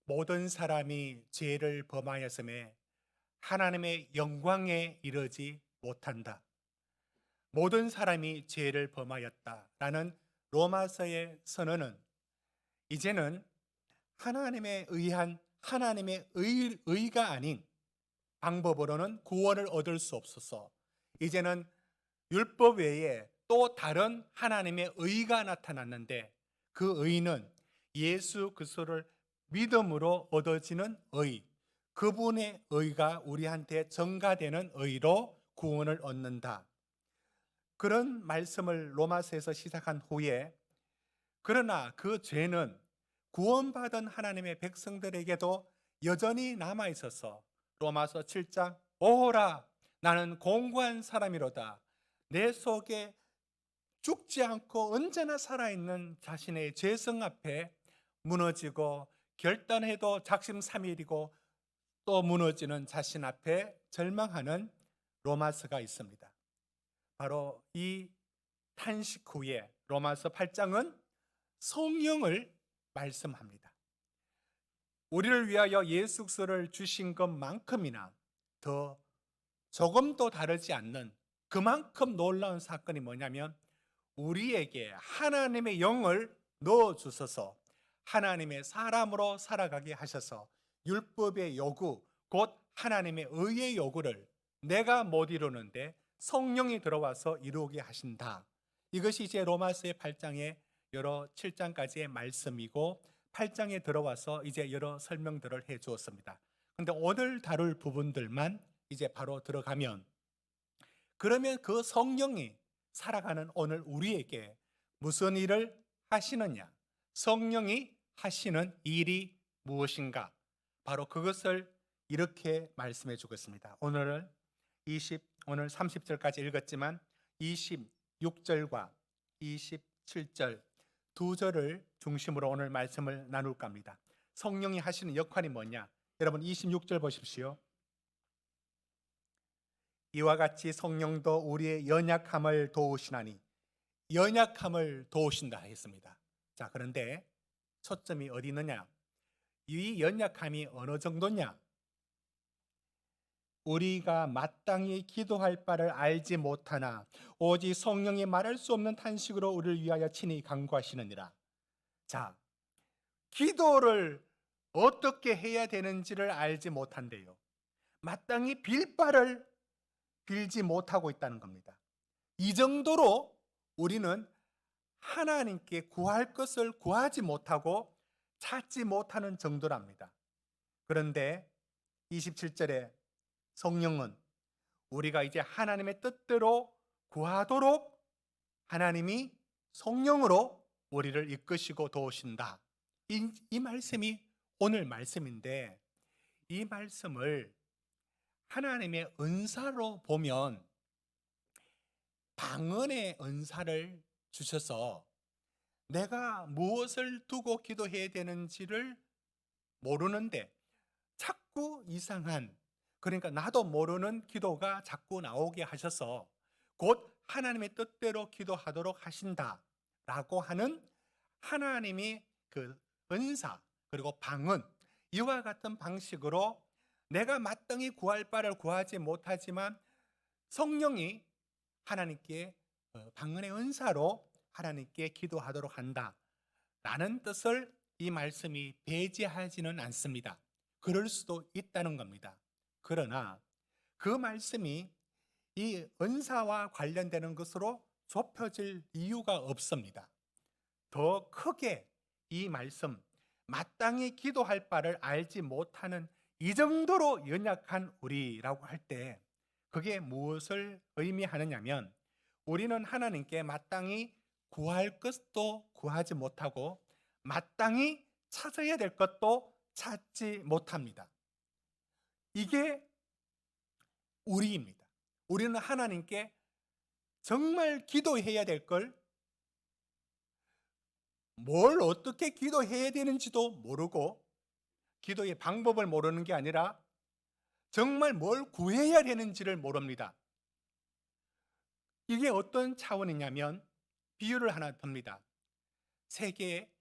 모든 사람이 죄를 범하였음에 하나님의 영광에 이르지 못한다. 모든 사람이 죄를 범하였다라는 로마서의 선언은 이제는 하나님에 의한 하나님의 의가 아닌 방법으로는 구원을 얻을 수 없어서 이제는 율법 외에 또 다른 하나님의 의가 나타났는데 그 의는 예수 그리스도를 믿음으로 얻어지는 의, 그분의 의가 우리한테 전가되는 의로 구원을 얻는다. 그런 말씀을 로마서에서 시작한 후에 그러나 그 죄는 구원받은 하나님의 백성들에게도 여전히 남아 있어서 로마서 7장 오호라 나는 공고한 사람이로다 내 속에 죽지 않고 언제나 살아있는 자신의 죄성 앞에 무너지고 결단해도 작심삼일이고 또 무너지는 자신 앞에 절망하는 로마서가 있습니다. 바로 이 탄식 후에 로마서 8장은 성령을 말씀합니다. 우리를 위하여 예수 그리스도를 주신 것만큼이나 더 조금도 다르지 않는 그만큼 놀라운 사건이 뭐냐면 우리에게 하나님의 영을 넣어 주셔서 하나님의 사람으로 살아가게 하셔서 율법의 요구, 곧 하나님의 의의 요구를 내가 못 이루는데 성령이 들어와서 이루게 하신다. 이것이 이제 로마서의 8장의 여러 7장까지의 말씀이고 8장에 들어와서 이제 여러 설명들을 해 주었습니다. 근데 오늘 다룰 부분들만 이제 바로 들어가면 그러면 그 성령이 살아가는 오늘 우리에게 무슨 일을 하시느냐? 성령이 하시는 일이 무엇인가? 바로 그것을 이렇게 말씀해 주겠습니다. 오늘 30절까지 읽었지만 26절과 27절 두 절을 중심으로 오늘 말씀을 나눌까 합니다. 성령이 하시는 역할이 뭐냐? 여러분 26절 보십시오. 이와 같이 성령도 우리의 연약함을 도우시나니 연약함을 도우신다 했습니다. 자, 그런데 초점이 어디 있느냐? 이 연약함이 어느 정도냐? 우리가 마땅히 기도할 바를 알지 못하나 오직 성령이 말할 수 없는 탄식으로 우리를 위하여 친히 간구하시느니라. 자, 기도를 어떻게 해야 되는지를 알지 못한대요. 마땅히 빌 바를 빌지 못하고 있다는 겁니다. 이 정도로 우리는 하나님께 구할 것을 구하지 못하고 찾지 못하는 정도랍니다. 그런데 27절에 성령은 우리가 이제 하나님의 뜻대로 구하도록 하나님이 성령으로 우리를 이끄시고 도우신다. 이 말씀이 오늘 말씀인데 이 말씀을 하나님의 은사로 보면 방언의 은사를 주셔서 내가 무엇을 두고 기도해야 되는지를 모르는데 자꾸 이상한, 그러니까 나도 모르는 기도가 자꾸 나오게 하셔서 곧 하나님의 뜻대로 기도하도록 하신다라고 하는 하나님이 그 은사 그리고 방언 이와 같은 방식으로 내가 마땅히 구할 바를 구하지 못하지만 성령이 하나님께 방언의 은사로 하나님께 기도하도록 한다라는 뜻을 이 말씀이 배제하지는 않습니다. 그럴 수도 있다는 겁니다. 그러나 그 말씀이 이 은사와 관련되는 것으로 좁혀질 이유가 없습니다. 더 크게 이 말씀, 마땅히 기도할 바를 알지 못하는 이 정도로 연약한 우리라고 할 때 그게 무엇을 의미하느냐면 우리는 하나님께 마땅히 구할 것도 구하지 못하고 마땅히 찾아야 될 것도 찾지 못합니다. 이게 우리입니다. 우리는 하나님께 정말 기도해야 될 걸 뭘 어떻게 기도해야 되는지도 모르고 기도의 방법을 모르는 게 아니라 정말 뭘 구해야 되는지를 모릅니다. 이게 어떤 차원이냐면 비유를 하나 듭니다. 세계에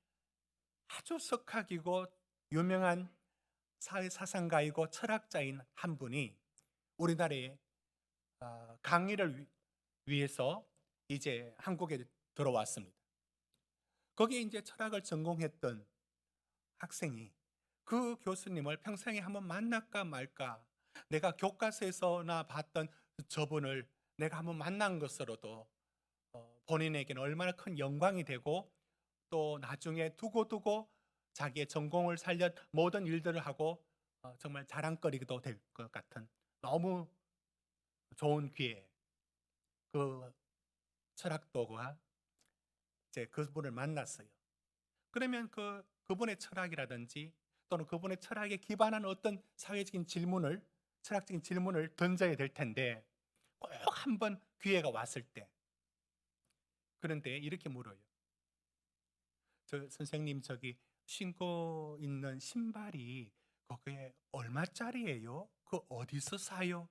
아주 석학이고 유명한 사회 사상가이고 철학자인 한 분이 우리나라에 강의를 위해서 이제 한국에 들어왔습니다. 거기에 이제 철학을 전공했던 학생이 그 교수님을 평생에 한번 만날까 말까, 내가 교과서에서나 봤던 저분을 내가 한번 만난 것으로도 본인에게는 얼마나 큰 영광이 되고, 또 나중에 두고두고 자기의 전공을 살려 모든 일들을 하고 정말 자랑거리도 될 것 같은 너무 좋은 기회. 그 철학도가 이제 그분을 만났어요. 그러면 그분의 철학이라든지 또는 그분의 철학에 기반한 어떤 사회적인 질문을, 철학적인 질문을 던져야 될 텐데, 꼭 한 번 기회가 왔을 때, 그런데 이렇게 물어요. 저 선생님, 저기 신고 있는 신발이 그게 얼마짜리예요? 그 어디서 사요?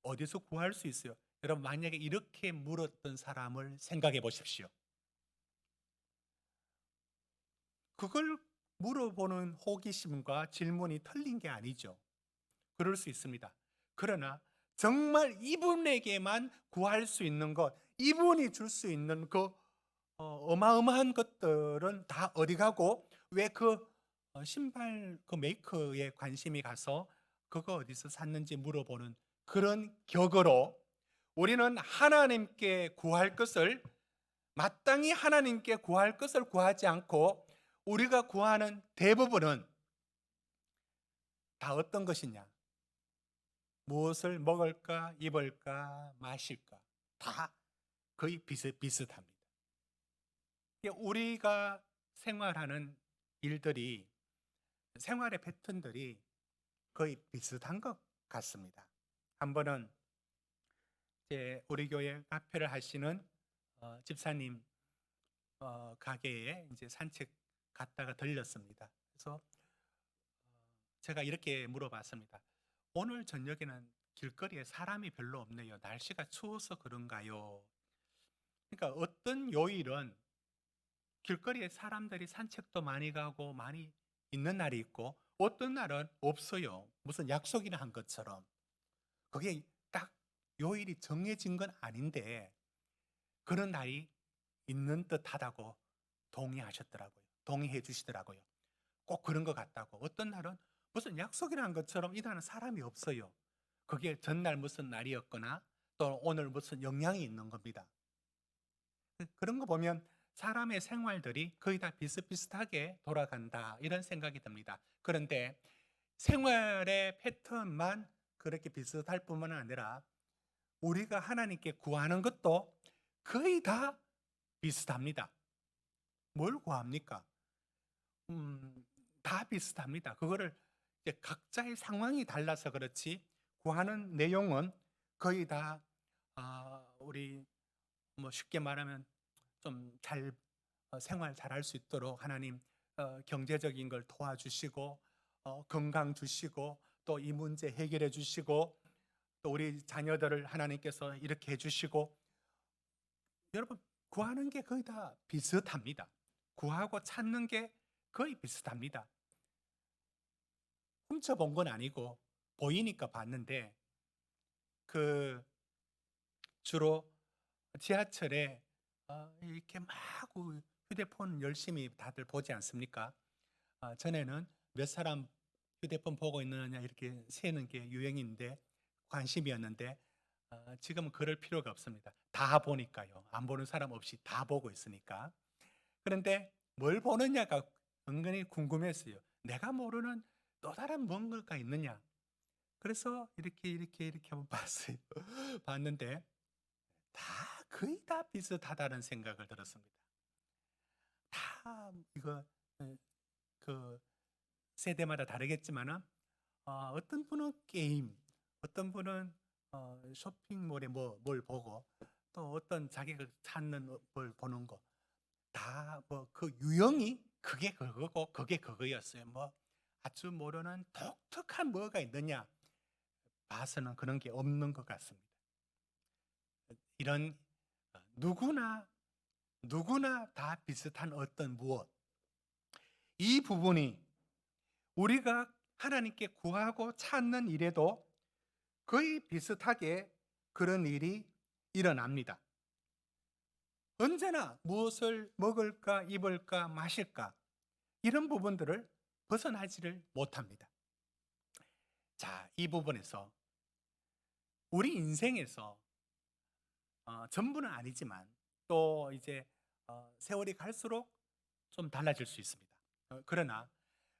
어디서 구할 수 있어요? 여러분, 만약에 이렇게 물었던 사람을 생각해 보십시오. 그걸 물어보는 호기심과 질문이 틀린 게 아니죠. 그럴 수 있습니다. 그러나 정말 이분에게만 구할 수 있는 것, 이분이 줄 수 있는 그 어마어마한 것들은 다 어디 가고, 왜 그 신발 그 메이커에 관심이 가서 그거 어디서 샀는지 물어보는 그런 격으로 우리는 하나님께 구할 것을, 마땅히 하나님께 구할 것을 구하지 않고, 우리가 구하는 대부분은 다 어떤 것이냐? 무엇을 먹을까, 입을까, 마실까? 다 거의 비슷비슷합니다. 우리가 생활하는 일들이, 생활의 패턴들이 거의 비슷한 것 같습니다. 한 번은 이제 우리 교회 카페를 하시는 집사님 가게에 이제 산책 갔다가 들렸습니다. 그래서 제가 이렇게 물어봤습니다. 오늘 저녁에는 길거리에 사람이 별로 없네요. 날씨가 추워서 그런가요? 그러니까 어떤 요일은 길거리에 사람들이 산책도 많이 가고 많이 있는 날이 있고, 어떤 날은 없어요. 무슨 약속이나 한 것처럼. 그게 딱 요일이 정해진 건 아닌데 그런 날이 있는 듯하다고 동의하셨더라고요. 동의해 주시더라고요. 꼭 그런 것 같다고. 어떤 날은 무슨 약속이나 한 것처럼 이 날은 사람이 없어요. 그게 전날 무슨 날이었거나 또 오늘 무슨 영향이 있는 겁니다. 그런 거 보면 사람의 생활들이 거의 다 비슷비슷하게 돌아간다, 이런 생각이 듭니다. 그런데 생활의 패턴만 그렇게 비슷할 뿐만 아니라 우리가 하나님께 구하는 것도 거의 다 비슷합니다. 뭘 구합니까? 다 비슷합니다. 그거를 이제 각자의 상황이 달라서 그렇지 구하는 내용은 거의 다 우리 뭐 쉽게 말하면 좀 잘 생활 잘할 수 있도록 하나님 경제적인 걸 도와주시고, 건강 주시고, 또 이 문제 해결해 주시고, 또 우리 자녀들을 하나님께서 이렇게 해 주시고, 여러분 구하는 게 거의 다 비슷합니다. 구하고 찾는 게 거의 비슷합니다. 훔쳐본 건 아니고 보이니까 봤는데, 그 주로 지하철에 이렇게 막 휴대폰 열심히 다들 보지 않습니까? 전에는 몇 사람 휴대폰 보고 있느냐 이렇게 세는 게 유행인데, 관심이었는데, 지금은 그럴 필요가 없습니다. 다 보니까요. 안 보는 사람 없이 다 보고 있으니까. 그런데 뭘 보느냐가 은근히 궁금했어요. 내가 모르는 또 다른 뭔가가 있느냐. 그래서 이렇게 한번 봤어요. 봤는데 다 거의 다 비슷하다는 생각을 들었습니다. 다 이거 그 세대마다 다르겠지만은 어떤 분은 게임, 어떤 분은 쇼핑몰에 뭘 보고, 또 어떤 자기가 찾는 걸 보는 거, 다 뭐 그 유형이 그게 그거고 그게 그거였어요. 뭐 아주 모르는 독특한 뭐가 있느냐 봐서는 그런 게 없는 것 같습니다. 이런 누구나 다 비슷한 어떤 무엇, 이 부분이 우리가 하나님께 구하고 찾는 일에도 거의 비슷하게 그런 일이 일어납니다. 언제나 무엇을 먹을까, 입을까, 마실까 이런 부분들을 벗어나지를 못합니다. 자, 이 부분에서 우리 인생에서 전부는 아니지만 또 이제 세월이 갈수록 좀 달라질 수 있습니다. 그러나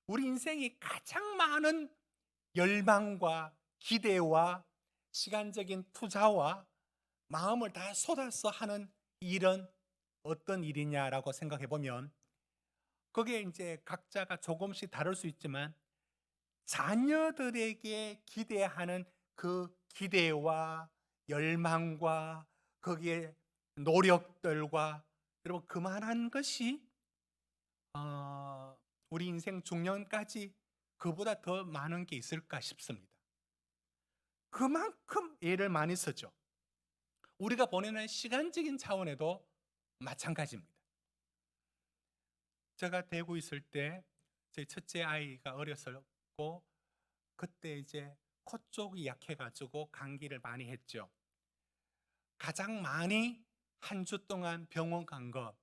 우리 인생이 가장 많은 열망과 기대와 시간적인 투자와 마음을 다 쏟아서 하는 일은 어떤 일이냐라고 생각해 보면 그게 이제 각자가 조금씩 다를 수 있지만 자녀들에게 기대하는 그 기대와 열망과 거기에 노력들과 여러분 그만한 것이 우리 인생 중년까지 그보다 더 많은 게 있을까 싶습니다. 그만큼 애를 많이 쓰죠. 우리가 보내는 시간적인 차원에도 마찬가지입니다. 제가 대구 있을 때 저희 첫째 아이가 어렸었고 그때 이제 코 쪽이 약해가지고 감기를 많이 했죠. 가장 많이 한 주 동안 병원 간 거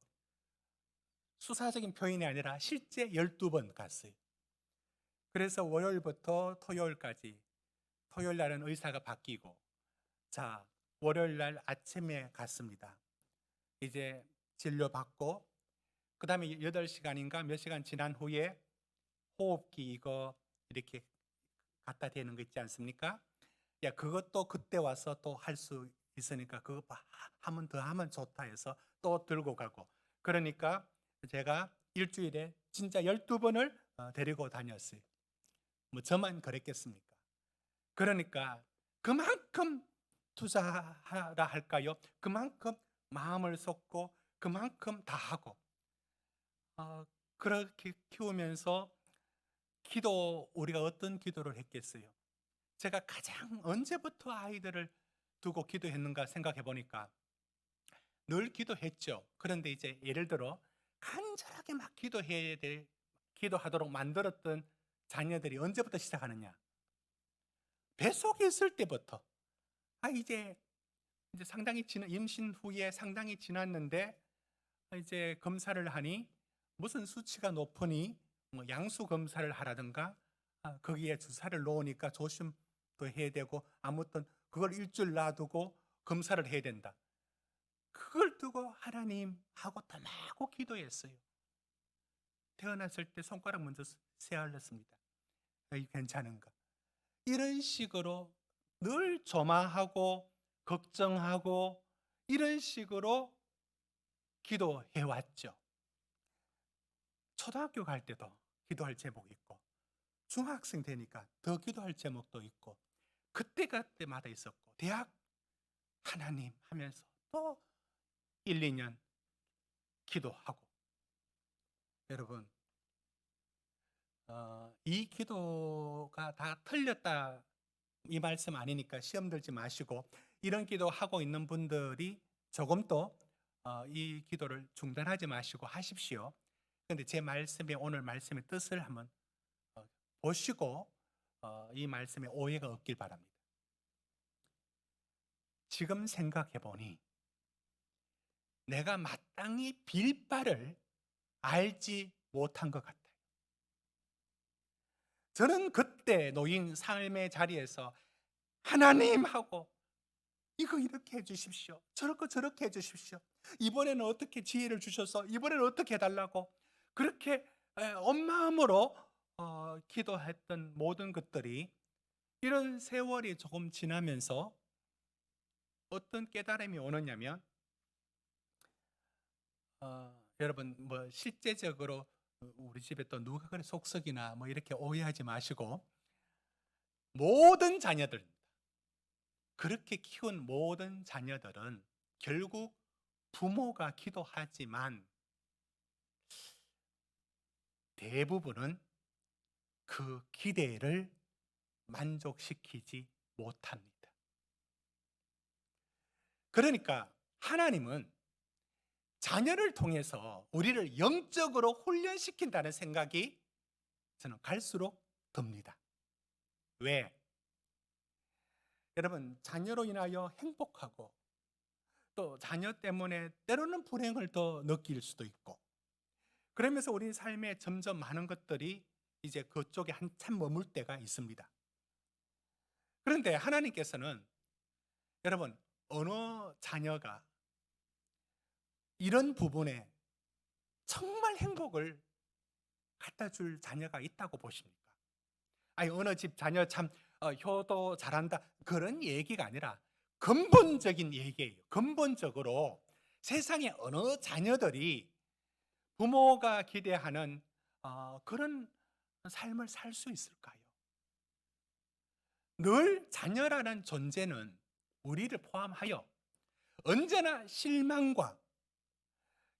수사적인 표현이 아니라 실제 12번 갔어요. 그래서 월요일부터 토요일까지 토요일 날은 의사가 바뀌고 자 월요일 날 아침에 갔습니다. 이제 진료받고 그 다음에 8시간인가 몇 시간 지난 후에 호흡기 이거 이렇게 갖다 대는 거 있지 않습니까? 야 그것도 그때 와서 또 할 수 있으니까 그거 하면 더 하면 좋다 해서 또 들고 가고 그러니까 제가 일주일에 진짜 12번을 데리고 다녔어요. 뭐 저만 그랬겠습니까? 그러니까 그만큼 투자하라 할까요? 그만큼 마음을 쏟고 그만큼 다 하고 그렇게 키우면서 우리가 어떤 기도를 했겠어요? 제가 가장 언제부터 아이들을 두고 기도했는가 생각해 보니까 늘 기도했죠. 그런데 이제 예를 들어 간절하게 막 기도하도록 만들었던 자녀들이 언제부터 시작하느냐? 뱃속에 있을 때부터 이제 상당히 임신 후에 상당히 지났는데 이제 검사를 하니 무슨 수치가 높으니 뭐 양수 검사를 하라든가 거기에 주사를 놓으니까 조심도 해야 되고 아무튼 그걸 일주일 놔두고 검사를 해야 된다. 그걸 두고 하나님하고 더 마구 기도했어요. 태어났을 때 손가락 먼저 세알렸습니다. 이 괜찮은가? 이런 식으로 늘 조마하고 걱정하고 이런 식으로 기도해 왔죠. 초등학교 갈 때도 기도할 제목이 있고 중학생 되니까 더 기도할 제목도 있고 그때마다 있었고 대학 하나님 하면서 또 1, 2년 기도하고 여러분 이 기도가 다 틀렸다 이 말씀 아니니까 시험 들지 마시고 이런 기도하고 있는 분들이 조금 더 이 기도를 중단하지 마시고 하십시오. 그런데 제 말씀에 오늘 말씀의 뜻을 한번 보시고 이 말씀에 오해가 없길 바랍니다. 지금 생각해 보니 내가 마땅히 빌 바를 알지 못한 것 같아요. 저는 그때 놓인 삶의 자리에서 하나님하고 이거 이렇게 해주십시오. 저렇게 해주십시오. 이번에는 어떻게 지혜를 주셔서 이번에는 어떻게 해달라고 그렇게 온 마음으로 기도했던 모든 것들이 이런 세월이 조금 지나면서 어떤 깨달음이 오느냐면 여러분 뭐 실제적으로 우리 집에 또 누가 그래 속썩이나 뭐 이렇게 오해하지 마시고 모든 자녀들 그렇게 키운 모든 자녀들은 결국 부모가 기도하지만 대부분은 그 기대를 만족시키지 못합니다. 그러니까 하나님은 자녀를 통해서 우리를 영적으로 훈련시킨다는 생각이 저는 갈수록 듭니다. 왜? 여러분, 자녀로 인하여 행복하고 또 자녀 때문에 때로는 불행을 더 느낄 수도 있고, 그러면서 우리 삶에 점점 많은 것들이 이제 그쪽에 한참 머물 때가 있습니다. 그런데 하나님께서는 여러분, 어느 자녀가 이런 부분에 정말 행복을 갖다 줄 자녀가 있다고 보십니까? 아니, 어느 집 자녀 참 효도 잘한다, 그런 얘기가 아니라 근본적인 얘기예요. 근본적으로 세상에 어느 자녀들이 부모가 기대하는 그런 삶을 살 수 있을까요? 늘 자녀라는 존재는 우리를 포함하여 언제나 실망과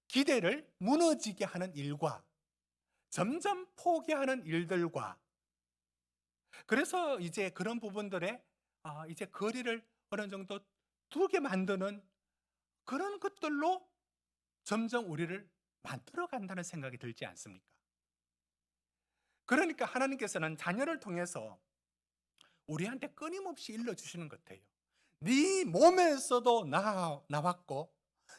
기대를 무너지게 하는 일과 점점 포기하는 일들과, 그래서 이제 그런 부분들에 이제 거리를 어느 정도 두게 만드는 그런 것들로 점점 우리를 만들어 간다는 생각이 들지 않습니까? 그러니까 하나님께서는 자녀를 통해서 우리한테 끊임없이 일러주시는 것 같아요. 네 몸에서도 나왔고,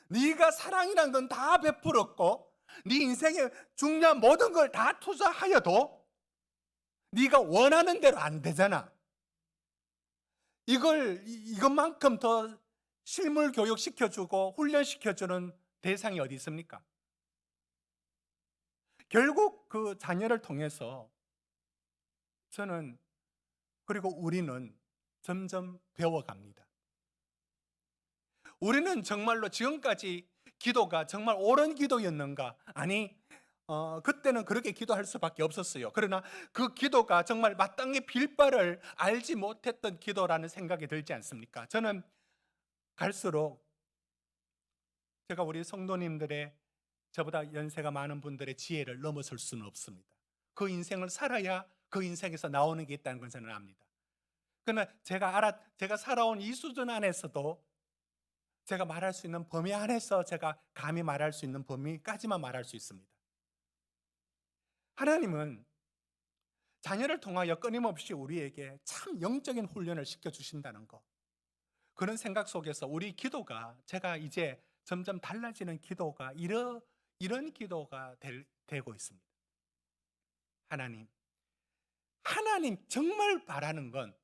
네가 사랑이란 건 다 베풀었고, 네 인생의 중요한 모든 걸 다 투자하여도 네가 원하는 대로 안 되잖아. 이것만큼 더 실물 교육 시켜주고 훈련시켜주는 대상이 어디 있습니까? 결국 그 자녀를 통해서 저는, 그리고 우리는 점점 배워갑니다. 우리는 정말로 지금까지 기도가 정말 옳은 기도였는가? 아니, 그때는 그렇게 기도할 수밖에 없었어요. 그러나 그 기도가 정말 마땅히 빌 바를 알지 못했던 기도라는 생각이 들지 않습니까? 저는 갈수록 제가 우리 성도님들의, 저보다 연세가 많은 분들의 지혜를 넘어설 수는 없습니다. 그 인생을 살아야 그 인생에서 나오는 게 있다는 건 저는 압니다. 그러나 제가 살아온 이 수준 안에서도 제가 말할 수 있는 범위 안에서 제가 감히 말할 수 있는 범위까지만 말할 수 있습니다. 하나님은 자녀를 통하여 끊임없이 우리에게 참 영적인 훈련을 시켜주신다는 것, 그런 생각 속에서 우리 기도가, 제가 이제 점점 달라지는 기도가 이런 기도가 되고 있습니다. 하나님 정말 바라는 건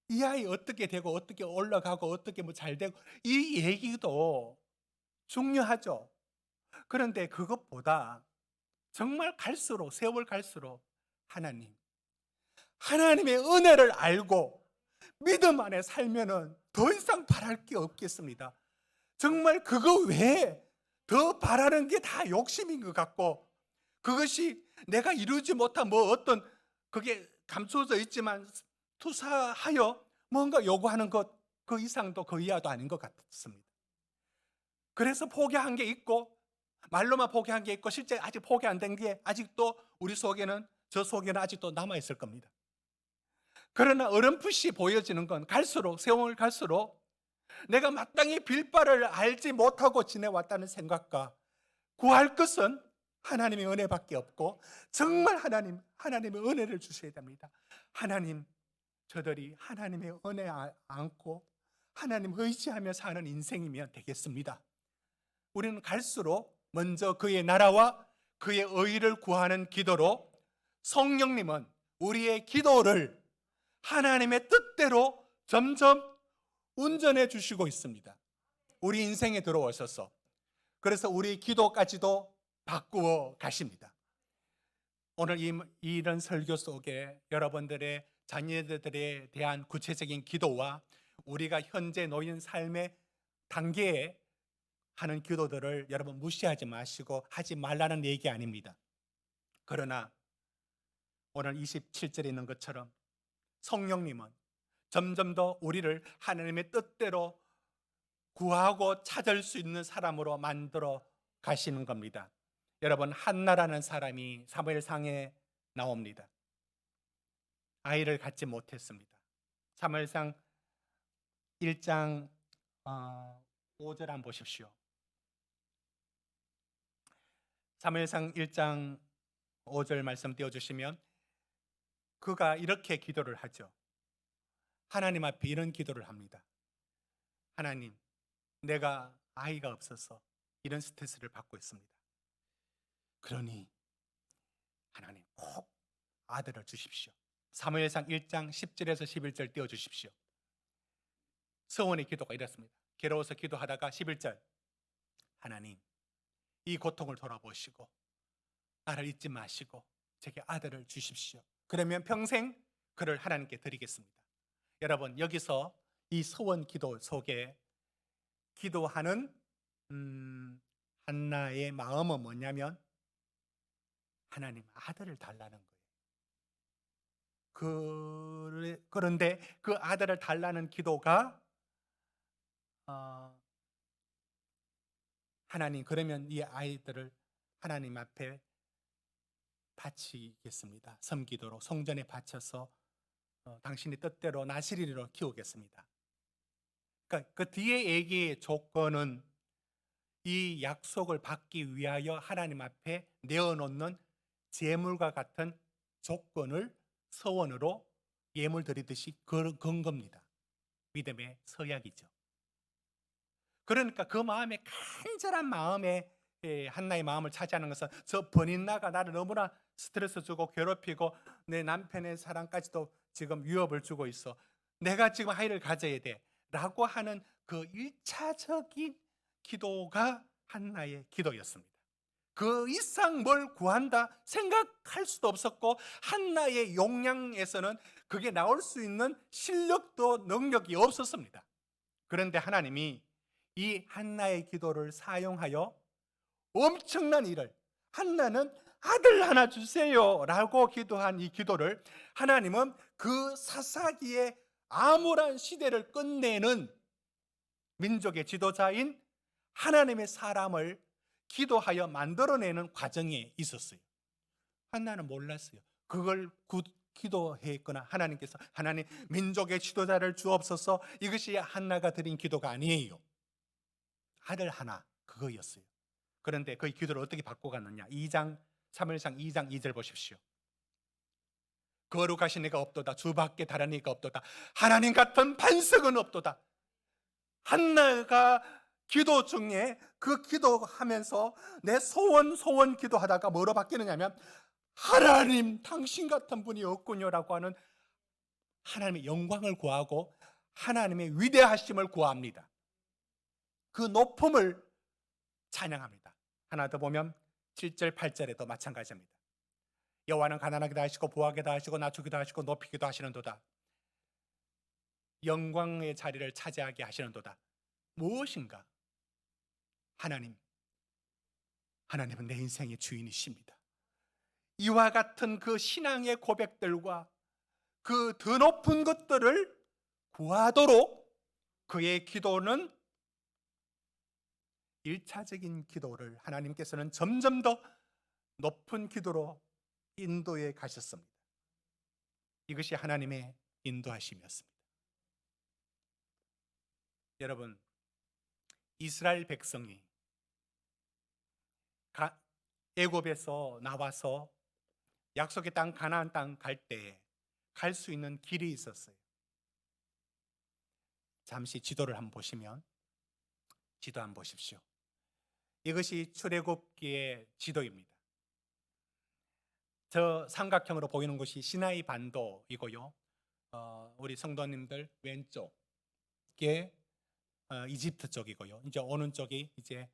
이 아이 어떻게 되고 어떻게 올라가고 어떻게 뭐 잘 되고, 이 얘기도 중요하죠. 그런데 그것보다 정말 갈수록, 세월 갈수록 하나님의 은혜를 알고 믿음 안에 살면은 더 이상 바랄 게 없겠습니다. 정말 그거 외에 더 바라는 게 다 욕심인 것 같고, 그것이 내가 이루지 못한 뭐 어떤, 그게 감추어져 있지만 투사하여 뭔가 요구하는 것, 그 이상도 그 이하도 아닌 것 같습니다. 그래서 포기한 게 있고, 말로만 포기한 게 있고, 실제 아직 포기 안 된 게 아직도 우리 속에는, 저 속에는 아직도 남아 있을 겁니다. 그러나 어렴풋이 보여지는 건 갈수록, 세월 갈수록 내가 마땅히 빌 바를 알지 못하고 지내왔다는 생각과, 구할 것은 하나님의 은혜밖에 없고, 정말 하나님의 은혜를 주셔야 됩니다. 저들이 하나님의 은혜 안고 하나님 의지하며 사는 인생이면 되겠습니다. 우리는 갈수록 먼저 그의 나라와 그의 의를 구하는 기도로, 성령님은 우리의 기도를 하나님의 뜻대로 점점 운전해 주시고 있습니다. 우리 인생에 들어오셔서, 그래서 우리 기도까지도 바꾸어 가십니다. 오늘 이런 설교 속에 여러분들의 자녀들에 대한 구체적인 기도와 우리가 현재 놓인 삶의 단계에 하는 기도들을 여러분 무시하지 마시고 하지 말라는 얘기 아닙니다. 그러나 오늘 27절에 있는 것처럼 성령님은 점점 더 우리를 하나님의 뜻대로 구하고 찾을 수 있는 사람으로 만들어 가시는 겁니다. 여러분, 한나라는 사람이 사무엘상에 나옵니다. 아이를 갖지 못했습니다. 사무엘상 1장 5절 한번 보십시오. 사무엘상 1장 5절 말씀 띄워주시면, 그가 이렇게 기도를 하죠. 하나님 앞에 이런 기도를 합니다. 하나님, 내가 아이가 없어서 이런 스트레스를 받고 있습니다. 그러니 하나님 꼭 아들을 주십시오. 사무엘상 1장 10절에서 11절 띄워주십시오. 서원의 기도가 이렇습니다. 괴로워서 기도하다가 11절, 하나님 이 고통을 돌아보시고 나를 잊지 마시고 제게 아들을 주십시오. 그러면 평생 그를 하나님께 드리겠습니다. 여러분, 여기서 이 서원 기도 속에 기도하는 한나의 마음은 뭐냐면 하나님 아들을 달라는 거예요. 그런데 그 아들을 달라는 기도가 하나님, 그러면 이 아이들을 하나님 앞에 바치겠습니다. 섬기도록 성전에 바쳐서 당신의 뜻대로 나시리로 키우겠습니다. 그러니까 그 뒤에 얘기의 조건은 이 약속을 받기 위하여 하나님 앞에 내어놓는 제물과 같은 조건을 서원으로 예물 드리듯이 건 겁니다. 믿음의 서약이죠. 그러니까 그 마음에, 간절한 마음에 한나의 마음을 차지하는 것은 저 번인나가 나를 너무나 스트레스 주고 괴롭히고 내 남편의 사랑까지도 지금 위협을 주고 있어. 내가 지금 아이를 가져야 돼 라고 하는 그 1차적인 기도가 한나의 기도였습니다. 그 이상 뭘 구한다 생각할 수도 없었고 한나의 용량에서는 그게 나올 수 있는 실력도 능력이 없었습니다. 그런데 하나님이 이 한나의 기도를 사용하여 엄청난 일을, 한나는 아들 하나 주세요 라고 기도한 이 기도를 하나님은 그 사사기의 암울한 시대를 끝내는 민족의 지도자인 하나님의 사람을 기도하여 만들어내는 과정에 있었어요. 한나는 몰랐어요. 그걸 기도했거나 하나님께서 하나님 민족의 지도자를 주옵소서, 이것이 한나가 드린 기도가 아니에요. 아들 하나, 그거였어요. 그런데 그 기도를 어떻게 바꿔갔느냐. 사무엘상 2장 2절 보십시오. 거룩하신 이가 없도다, 주밖에 다른 이가 없도다, 하나님 같은 반석은 없도다. 한나가 기도 중에 그 기도하면서 내 소원 기도하다가 뭐로 바뀌느냐면 하나님 당신 같은 분이 없군요라고 하는 하나님의 영광을 구하고 하나님의 위대하심을 구합니다. 그 높음을 찬양합니다. 하나 더 보면 7절 8절에도 마찬가지입니다. 여호와는 가난하기도 하시고 부하기도 하시고 낮추기도 하시고 높이기도 하시는도다. 영광의 자리를 차지하게 하시는도다. 무엇인가? 하나님은 내 인생의 주인이십니다. 이와 같은 그 신앙의 고백들과 그 더 높은 것들을 구하도록 그의 기도는 1차적인 기도를 하나님께서는 점점 더 높은 기도로 인도해 가셨습니다. 이것이 하나님의 인도하심이었습니다. 여러분, 이스라엘 백성이 애굽에서 나와서 약속의 땅 가나안 땅 갈 때 갈 수 있는 길이 있었어요. 잠시 지도를 한번 보시면, 지도 한번 보십시오. 이것이 출애굽기의 지도입니다. 저 삼각형으로 보이는 곳이 시나이 반도이고요. 우리 성도님들 왼쪽에 이집트 쪽이고요. 이제 오는 쪽이 이제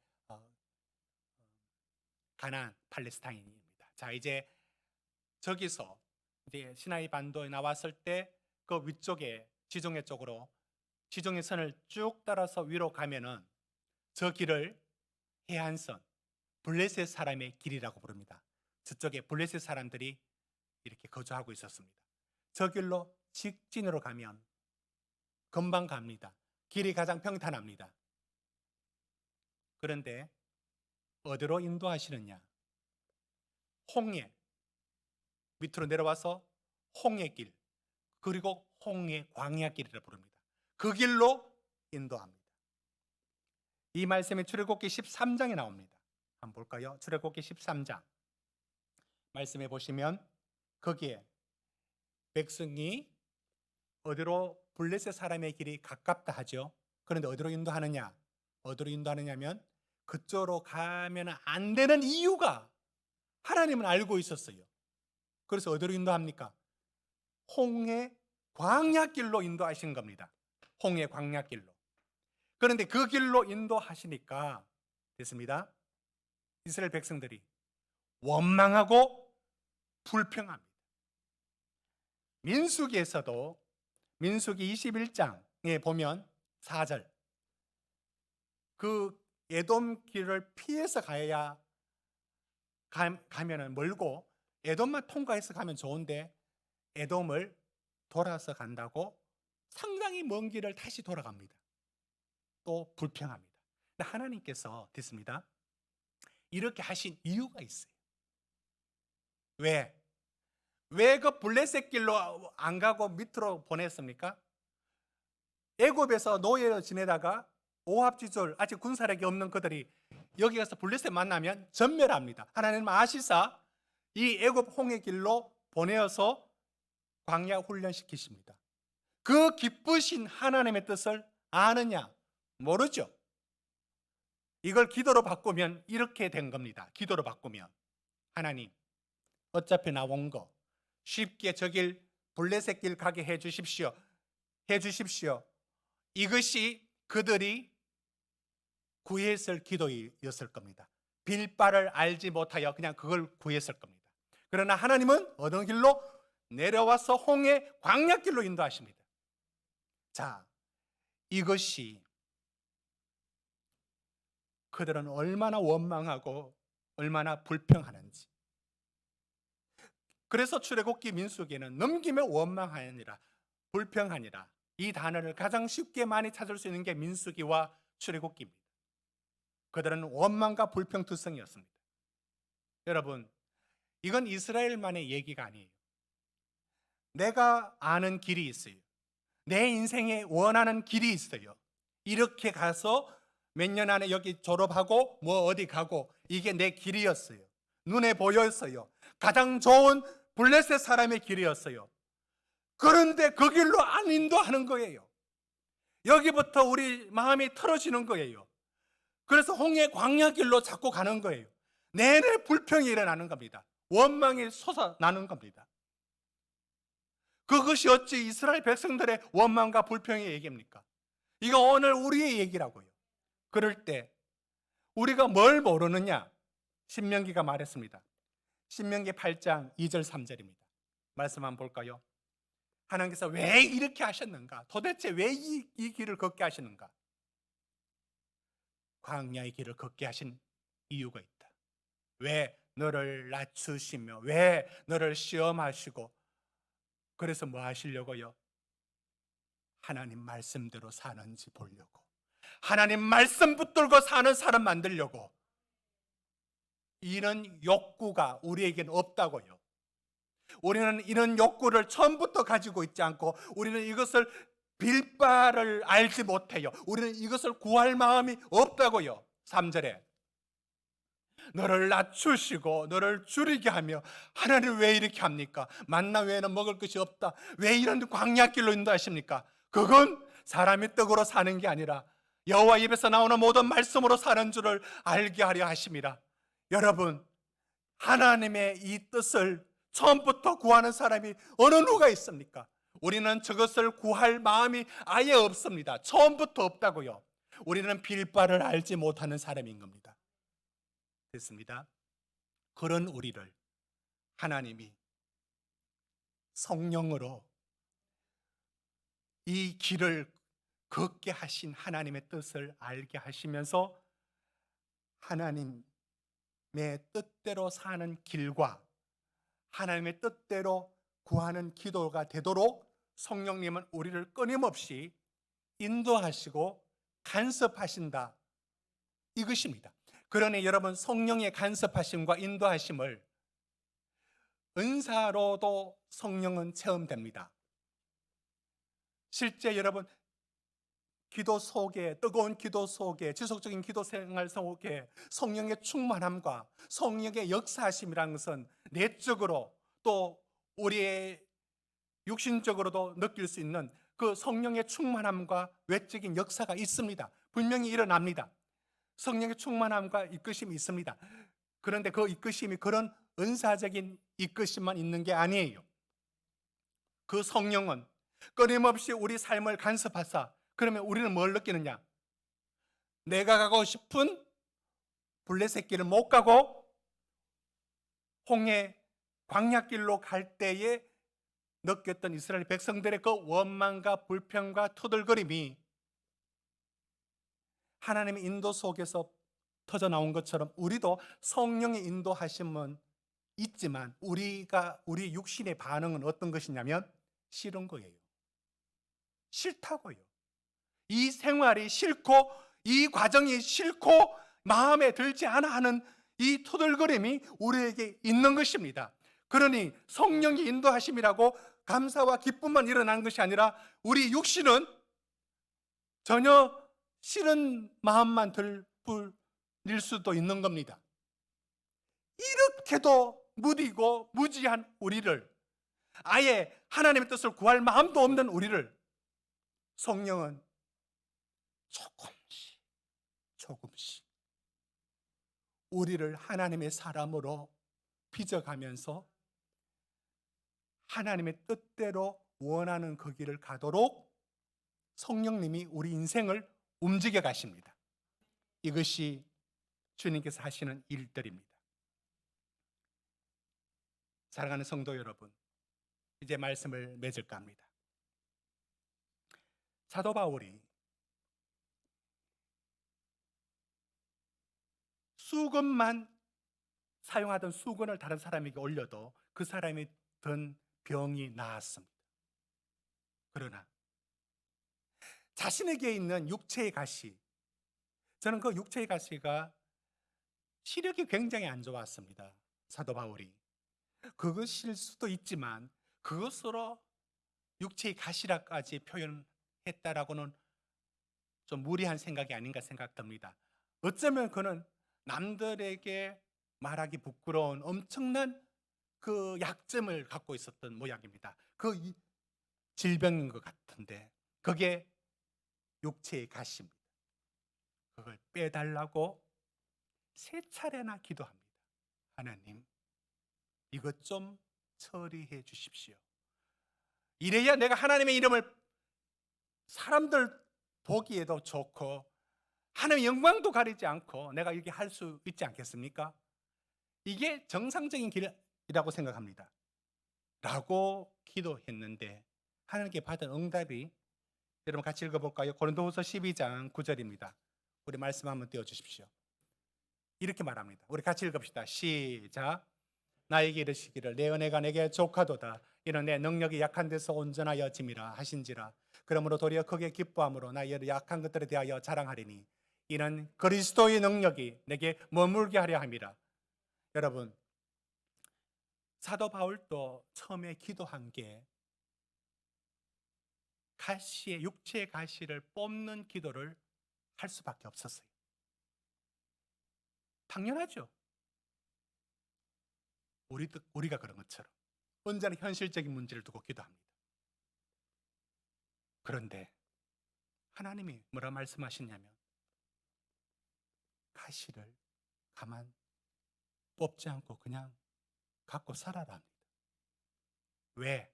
가나안 팔레스타인입니다. 자, 이제 저기서 이제 시나이 반도에 나왔을 때 그 위쪽에 지중해 쪽으로 지중해 선을 쭉 따라서 위로 가면은 저 길을 해안선, 블레셋 사람의 길이라고 부릅니다. 저쪽에 블레셋 사람들이 이렇게 거주하고 있었습니다. 저 길로 직진으로 가면 금방 갑니다. 길이 가장 평탄합니다. 그런데 어디로 인도하시느냐? 홍해 밑으로 내려와서 홍해길, 그리고 홍해 광야길이라 부릅니다. 그 길로 인도합니다. 이 말씀이 출애굽기 13장에 나옵니다. 한번 볼까요? 출애굽기 13장 말씀해 보시면 거기에 백성이 어디로 블레셋 사람의 길이 가깝다 하죠. 그런데 어디로 인도하느냐? 어디로 인도하느냐면 그쪽으로 가면 안 되는 이유가 하나님은 알고 있었어요. 그래서 어디로 인도합니까? 홍해 광야길로 인도하신 겁니다. 홍해 광야길로. 그런데 그 길로 인도하시니까 됐습니다. 이스라엘 백성들이 원망하고 불평합니다. 민수기에서도 민수기 21장에 보면 4절 그 에돔 길을 피해서 가야 가면은 멀고 에돔만 통과해서 가면 좋은데 에돔을 돌아서 간다고 상당히 먼 길을 다시 돌아갑니다. 또 불평합니다. 근데 하나님께서 됐습니다. 이렇게 하신 이유가 있어요. 왜? 왜 그 블레셋 길로 안 가고 밑으로 보냈습니까? 애굽에서 노예로 지내다가 오합지졸 아직 군사력이 없는 그들이 여기 가서 블레셋 만나면 전멸합니다. 하나님은 아시사 이 애굽 홍해 길로 보내어서 광야 훈련시키십니다. 그 기쁘신 하나님의 뜻을 아느냐? 모르죠. 이걸 기도로 바꾸면 이렇게 된 겁니다. 기도로 바꾸면 하나님 어차피 나온 거 쉽게 저 길 블레셋 길 가게 해 주십시오. 이것이 그들이 구했을 기도였을 겁니다. 빌바를 알지 못하여 그냥 그걸 구했을 겁니다. 그러나 하나님은 어느 길로? 내려와서 홍해 광야길로 인도하십니다. 자, 이것이 그들은 얼마나 원망하고 얼마나 불평하는지. 그래서 출애굽기 민수기에는 넘기며 원망하니라 불평하니라 이 단어를 가장 쉽게 많이 찾을 수 있는 게 민수기와 출애굽기입니다. 그들은 원망과 불평투성이었습니다. 여러분, 이건 이스라엘만의 얘기가 아니에요. 내가 아는 길이 있어요. 내 인생에 원하는 길이 있어요. 이렇게 가서 몇 년 안에 여기 졸업하고 뭐 어디 가고 이게 내 길이었어요. 눈에 보였어요. 가장 좋은 블레셋 사람의 길이었어요. 그런데 그 길로 안 인도하는 거예요. 여기부터 우리 마음이 틀어지는 거예요. 그래서 홍해 광야길로 자꾸 가는 거예요. 내내 불평이 일어나는 겁니다. 원망이 솟아나는 겁니다. 그것이 어찌 이스라엘 백성들의 원망과 불평의 얘기입니까? 이거 오늘 우리의 얘기라고요. 그럴 때 우리가 뭘 모르느냐? 신명기가 말했습니다. 신명기 8장 2절 3절입니다. 말씀 한번 볼까요? 하나님께서 왜 이렇게 하셨는가? 도대체 왜 이 길을 걷게 하시는가? 광야의 길을 걷게 하신 이유가 있다. 왜 너를 낮추시며 왜 너를 시험하시고 그래서 뭐 하시려고요? 하나님 말씀대로 사는지 보려고. 하나님 말씀 붙들고 사는 사람 만들려고. 이런 욕구가 우리에게는 없다고요. 우리는 이런 욕구를 처음부터 가지고 있지 않고 우리는 이것을 빌바를 알지 못해요. 우리는 이것을 구할 마음이 없다고요. 3절에 너를 낮추시고 너를 줄이게 하며 하나님 왜 이렇게 합니까? 만나 외에는 먹을 것이 없다. 왜 이런 광야길로 인도하십니까? 그건 사람의 떡으로 사는 게 아니라 여호와 입에서 나오는 모든 말씀으로 사는 줄을 알게 하려 하심이라. 여러분, 하나님의 이 뜻을 처음부터 구하는 사람이 어느 누가 있습니까? 우리는 저것을 구할 마음이 아예 없습니다. 처음부터 없다고요. 우리는 빌바를 알지 못하는 사람인 겁니다. 됐습니다. 그런 우리를 하나님이 성령으로 이 길을 걷게 하신 하나님의 뜻을 알게 하시면서 하나님의 뜻대로 사는 길과 하나님의 뜻대로 구하는 기도가 되도록 성령님은 우리를 끊임없이 인도하시고 간섭하신다. 이것입니다. 그러니 여러분, 성령의 간섭하심과 인도하심을 은사로도 성령은 체험됩니다. 실제 여러분, 기도 속에, 뜨거운 기도 속에, 지속적인 기도 생활 속에 성령의 충만함과 성령의 역사하심이라는 것은 내적으로 또 우리의 육신적으로도 느낄 수 있는 그 성령의 충만함과 외적인 역사가 있습니다. 분명히 일어납니다. 성령의 충만함과 이끄심이 있습니다. 그런데 그 이끄심이 그런 은사적인 이끄심만 있는 게 아니에요. 그 성령은 끊임없이 우리 삶을 간섭하사, 그러면 우리는 뭘 느끼느냐? 내가 가고 싶은 블레셋길을 못 가고 홍해 광야길로 갈 때에 느꼈던 이스라엘 백성들의 그 원망과 불평과 투덜거림이 하나님의 인도 속에서 터져 나온 것처럼 우리도 성령의 인도하심은 있지만 우리 육신의 반응은 어떤 것이냐면 싫은 거예요. 싫다고요. 이 생활이 싫고 이 과정이 싫고 마음에 들지 않아 하는 이 투덜거림이 우리에게 있는 것입니다. 그러니 성령의 인도하심이라고 감사와 기쁨만 일어나는 것이 아니라 우리 육신은 전혀 싫은 마음만 들뿐일 수도 있는 겁니다. 이렇게도 무디고 무지한 우리를, 아예 하나님의 뜻을 구할 마음도 없는 우리를 성령은 조금씩 우리를 하나님의 사람으로 빚어가면서 하나님의 뜻대로 원하는 그 길을 가도록 성령님이 우리 인생을 움직여 가십니다. 이것이 주님께서 하시는 일들입니다. 사랑하는 성도 여러분, 이제 말씀을 맺을까 합니다. 사도 바울이 수건만 사용하던 수건을 다른 사람에게 올려도 그 사람이 든 병이 나았습니다. 그러나 자신에게 있는 육체의 가시, 저는 그 육체의 가시가 시력이 굉장히 안 좋았습니다. 사도 바울이 그것일 수도 있지만 그것으로 육체의 가시라까지 표현했다라고는 좀 무리한 생각이 아닌가 생각됩니다. 어쩌면 그는 남들에게 말하기 부끄러운 엄청난 그 약점을 갖고 있었던 모양입니다. 그 질병인 것 같은데 그게 육체의 가시입니다. 그걸 빼달라고 3차례나 기도합니다. 하나님, 이것 좀 처리해 주십시오. 이래야 내가 하나님의 이름을 사람들 보기에도 좋고 하나님의 영광도 가리지 않고 내가 이렇게 할 수 있지 않겠습니까? 이게 정상적인 길이라고 생각합니다. 라고 기도했는데 하나님께 받은 응답이, 여러분 같이 읽어볼까요? 고린도후서 12장 9절입니다. 우리 말씀 한번 띄워주십시오. 이렇게 말합니다. 우리 같이 읽읍시다. 시작. 나에게 이르시기를 내 은혜가 내게 족하도다. 이는 내 능력이 약한 데서 온전하여 짐이라 하신지라. 그러므로 도리어 크게 기뻐함으로 나의 약한 것들에 대하여 자랑하리니 이는 그리스도의 능력이 내게 머물게 하려 함이라. 여러분, 사도 바울도 처음에 기도한 게 가시의 육체의 가시를 뽑는 기도를 할 수밖에 없었어요. 당연하죠. 우리가 그런 것처럼 언제나 현실적인 문제를 두고 기도합니다. 그런데 하나님이 뭐라 말씀하시냐면 가시를 가만 뽑지 않고 그냥 갖고 살아라 합니다. 왜?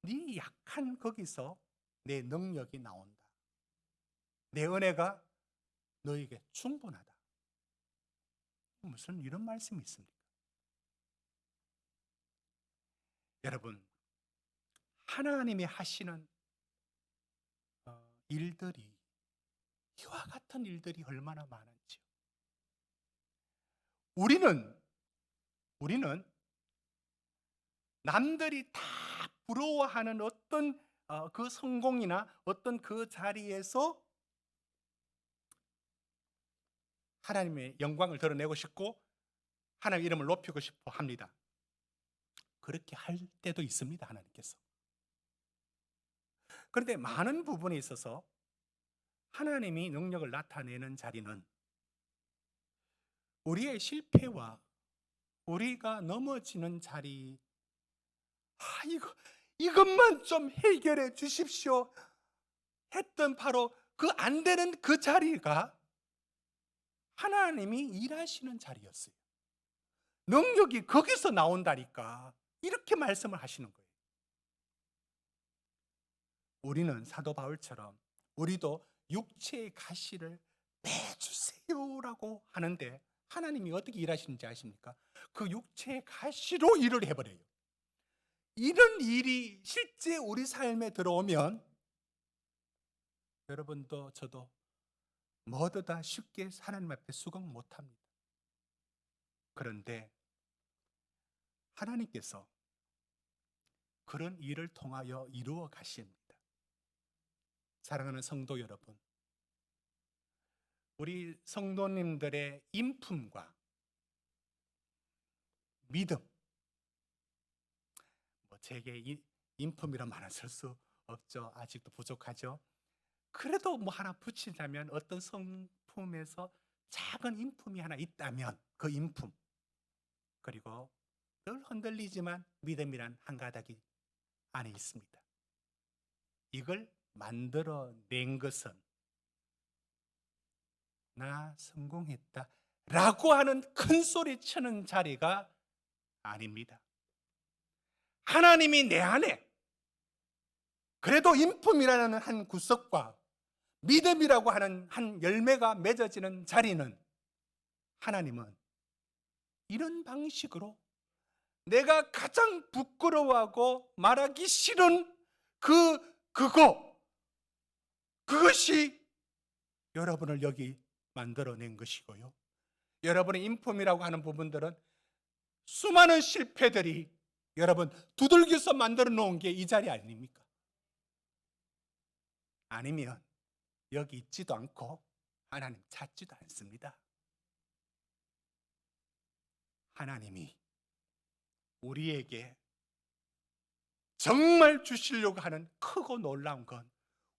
네 약한 거기서 내 능력이 나온다. 내 은혜가 너에게 충분하다. 무슨 이런 말씀이 있습니까? 여러분, 하나님이 하시는 일들이, 이와 같은 일들이 얼마나 많은지요. 우리는 남들이 다 부러워하는 어떤 그 성공이나 어떤 그 자리에서 하나님의 영광을 드러내고 싶고 하나님의 이름을 높이고 싶어 합니다. 그렇게 할 때도 있습니다, 하나님께서. 그런데 많은 부분에 있어서 하나님이 능력을 나타내는 자리는 우리의 실패와 우리가 넘어지는 자리, 이것만 좀 해결해 주십시오 했던 바로 그 안 되는 그 자리가 하나님이 일하시는 자리였어요. 능력이 거기서 나온다니까. 이렇게 말씀을 하시는 거예요. 우리는 사도 바울처럼 우리도 육체의 가시를 빼주세요라고 하는데 하나님이 어떻게 일하시는지 아십니까? 그 육체의 가시로 일을 해버려요. 이런 일이 실제 우리 삶에 들어오면 여러분도 저도 모두 다 쉽게 하나님 앞에 수긍 못합니다. 그런데 하나님께서 그런 일을 통하여 이루어 가십니다. 사랑하는 성도 여러분, 우리 성도님들의 인품과 믿음, 제게 인품이란 말은 쓸 수 없죠. 아직도 부족하죠. 그래도 하나 붙이자면 어떤 성품에서 작은 인품이 하나 있다면 그 인품, 그리고 늘 흔들리지만 믿음이란 한 가닥이 안에 있습니다. 이걸 만들어낸 것은 나 성공했다 라고 하는 큰 소리 치는 자리가 아닙니다. 하나님이 내 안에 그래도 인품이라는 한 구석과 믿음이라고 하는 한 열매가 맺어지는 자리는 하나님은 이런 방식으로 내가 가장 부끄러워하고 말하기 싫은 그것이 여러분을 여기 만들어낸 것이고요. 여러분의 인품이라고 하는 부분들은 수많은 실패들이 여러분 두들겨서 만들어 놓은 게 이 자리 아닙니까? 아니면 여기 있지도 않고 하나님 찾지도 않습니다. 하나님이 우리에게 정말 주시려고 하는 크고 놀라운 건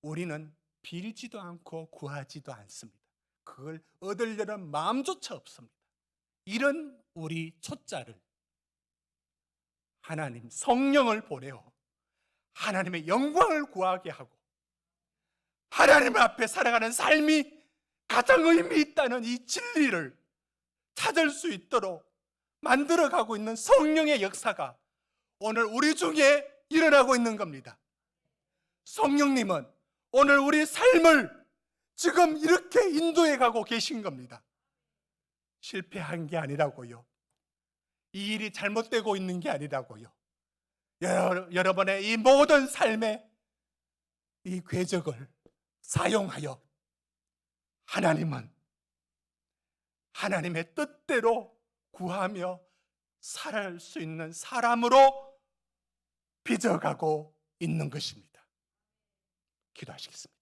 우리는 빌지도 않고 구하지도 않습니다. 그걸 얻으려는 마음조차 없습니다. 이런 우리 초짜를 하나님 성령을 보내어 하나님의 영광을 구하게 하고 하나님 앞에 살아가는 삶이 가장 의미 있다는 이 진리를 찾을 수 있도록 만들어가고 있는 성령의 역사가 오늘 우리 중에 일어나고 있는 겁니다. 성령님은 오늘 우리 삶을 지금 이렇게 인도해 가고 계신 겁니다. 실패한 게 아니라고요. 이 일이 잘못되고 있는 게 아니라고요. 여러분의 이 모든 삶의 이 궤적을 사용하여 하나님은 하나님의 뜻대로 구하며 살아갈 수 있는 사람으로 빚어가고 있는 것입니다. 기도하시겠습니다.